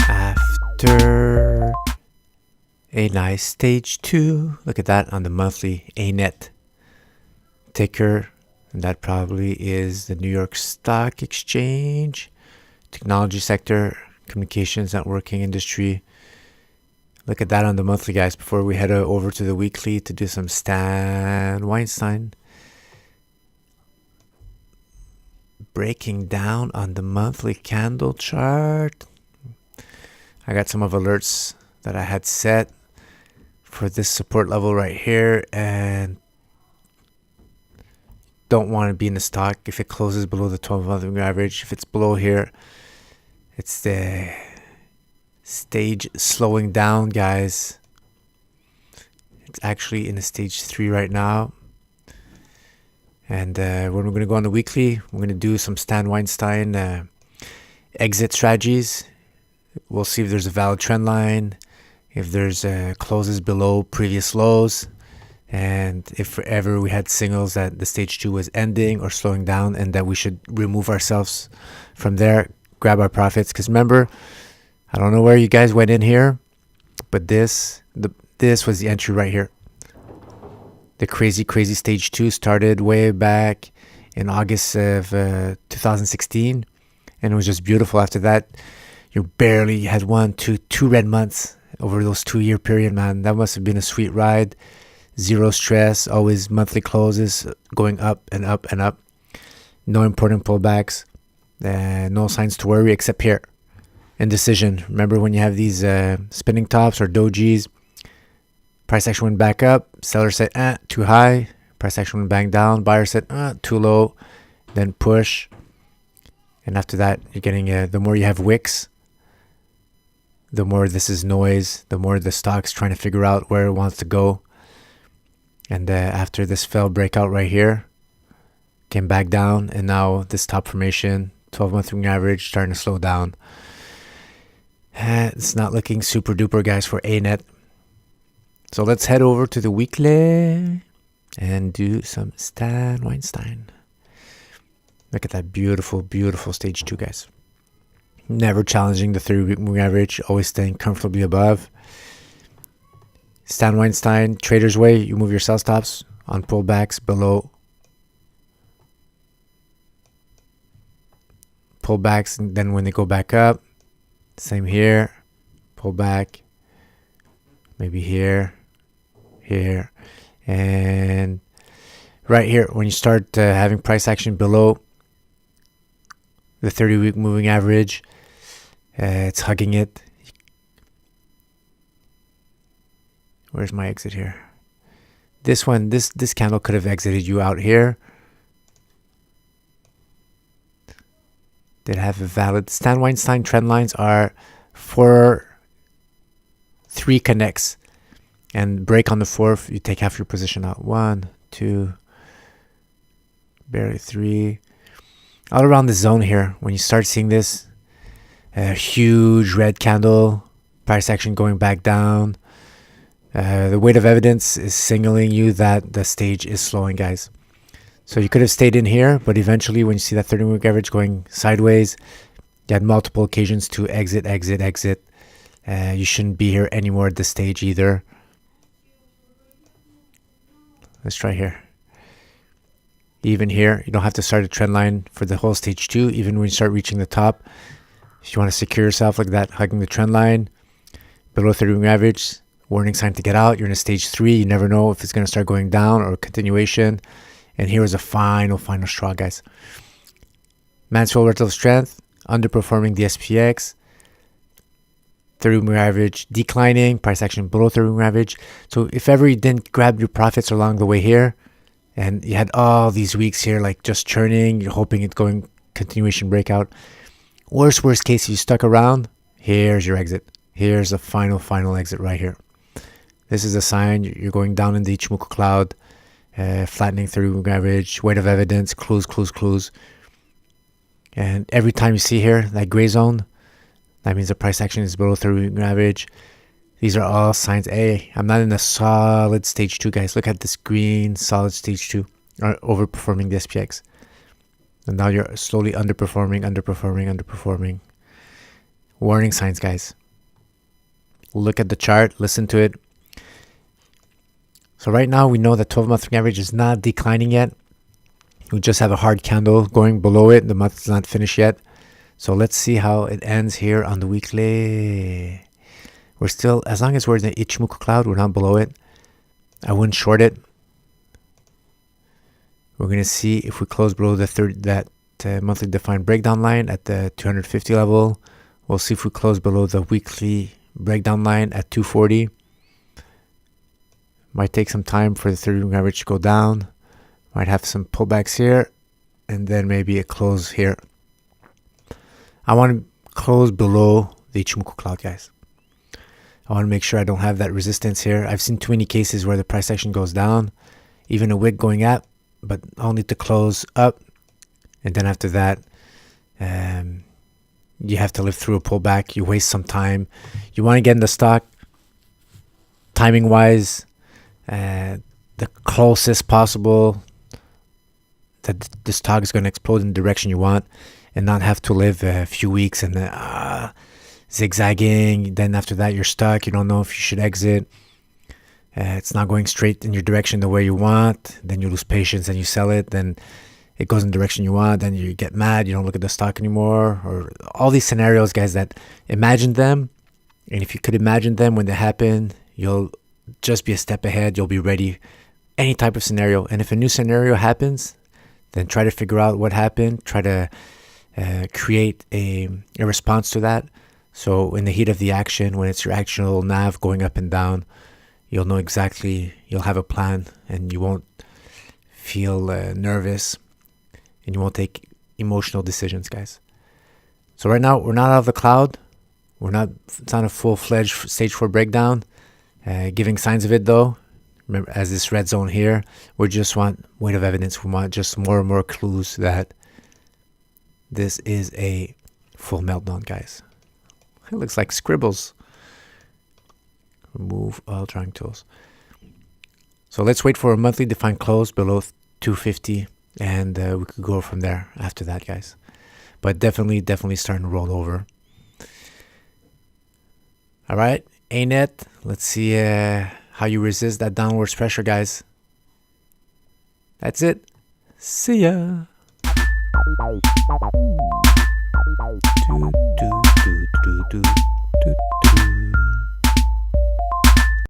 After a nice stage 2, look at that on the monthly anet ticker, and that probably is the New York Stock Exchange, technology sector, communications, networking industry. Look at that on the monthly, guys, before we head over to the weekly to do some Stan Weinstein. Breaking down on the monthly candle chart. I got some of alerts that I had set for this support level right here, and don't want to be in the stock if it closes below the 12-month moving average. If it's below here, it's the stage slowing down, guys. It's actually in a stage 3 right now. And when we're going to go on the weekly, we're going to do some Stan Weinstein exit strategies. We'll see if there's a valid trend line, if there's closes below previous lows, and if ever we had signals that the stage 2 was ending or slowing down and that we should remove ourselves from there, grab our profits. Because remember, I don't know where you guys went in here, but this was the entry right here. The crazy stage 2 started way back in August of 2016, and it was just beautiful. After that, you barely had two red months over those 2-year period, man. That must have been a sweet ride. Zero stress, always monthly closes, going up and up and up. No important pullbacks, no signs to worry except here. Indecision. Remember when you have these spinning tops or dojis, price action went back up, seller said too high, price action went back down, buyer said too low, then push. And after that, you're getting the more you have wicks, the more this is noise, the more the stock's trying to figure out where it wants to go. And after this fell breakout right here, came back down, and now this top formation, 12-month moving average, starting to slow down. It's not looking super duper, guys, for anet. So let's head over to the weekly and do some Stan Weinstein. Look at that beautiful stage 2, guys. Never challenging the 30-week moving average, always staying comfortably above. Stan Weinstein, trader's way, you move your sell stops on pullbacks below. Pullbacks, and then when they go back up, same here, pullback, maybe here, and right here, when you start having price action below the 30-week moving average, it's hugging it. Where's my exit here? This one, this candle could have exited you out here. Did have a valid Stan Weinstein trend lines are 3 connects, and break on the 4th, you take half your position out. 1, 2, barely 3. All around the zone here, when you start seeing this, a huge red candle, price action going back down. The weight of evidence is signaling you that the stage is slowing, guys. So you could have stayed in here, but eventually when you see that 30-week average going sideways, you had multiple occasions to exit. You shouldn't be here anymore at this stage either. Let's try here. Even here, you don't have to start a trend line for the whole stage 2, even when you start reaching the top. If you want to secure yourself like that, hugging the trend line, below 30-week average, warning sign to get out. You're in a stage 3. You never know if it's going to start going down or continuation. And here is a final straw, guys. Mansfield relative strength, underperforming the SPX. 30-week average declining, price action below 30-week average. So if ever you didn't grab your profits along the way here, and you had all these weeks here like just churning, you're hoping it's going continuation breakout. Worst case, if you stuck around, here's your exit. Here's the final exit right here. This is a sign you're going down in the Ichimoku cloud, flattening 30-week average, weight of evidence, clues. And every time you see here that gray zone, that means the price action is below 30-week average. These are all signs. Hey, I'm not in a solid stage 2, guys. Look at this green solid stage 2, overperforming the SPX. And now you're slowly underperforming. Warning signs, guys. Look at the chart, listen to it. So right now we know that 12-month moving average is not declining yet. We just have a hard candle going below it. The month is not finished yet. So let's see how it ends here on the weekly. We're still, as long as we're in the Ichimoku cloud, we're not below it. I wouldn't short it. We're going to see if we close below that monthly defined breakdown line at the 250 level. We'll see if we close below the weekly breakdown line at 240. Might take some time for the 30 moving average to go down. Might have some pullbacks here, and then maybe a close here. I want to close below the Ichimoku cloud, guys. I want to make sure I don't have that resistance here. I've seen too many cases where the price action goes down, even a wick going up, but only to close up. And then after that, you have to live through a pullback. You waste some time. You want to get in the stock timing-wise, the closest possible that the stock is going to explode in the direction you want, and not have to live a few weeks and zigzagging. Then after that, you're stuck. You don't know if you should exit. It's not going straight in your direction the way you want. Then you lose patience and you sell it. Then it goes in the direction you want. Then you get mad. You don't look at the stock anymore. Or all these scenarios, guys, that imagine them. And if you could imagine them when they happen, you'll just be a step ahead. You'll be ready. Any type of scenario. And if a new scenario happens, then try to figure out what happened. Try to create a response to that. So in the heat of the action, when it's your actual nav going up and down, you'll know exactly, you'll have a plan, and you won't feel nervous, and you won't take emotional decisions, guys. So right now, we're not out of the cloud. It's not a full-fledged stage 4 breakdown. Giving signs of it, though. Remember, as this red zone here, we just want weight of evidence. We want just more and more clues that this is a full meltdown, guys. It looks like scribbles. Remove all drawing tools. So let's wait for a monthly defined close below 250, and we could go from there after that, guys. But definitely starting to roll over. All right, anet. Let's see how you resist that downwards pressure, guys. That's it. See ya. Do, do, do, do, do, do.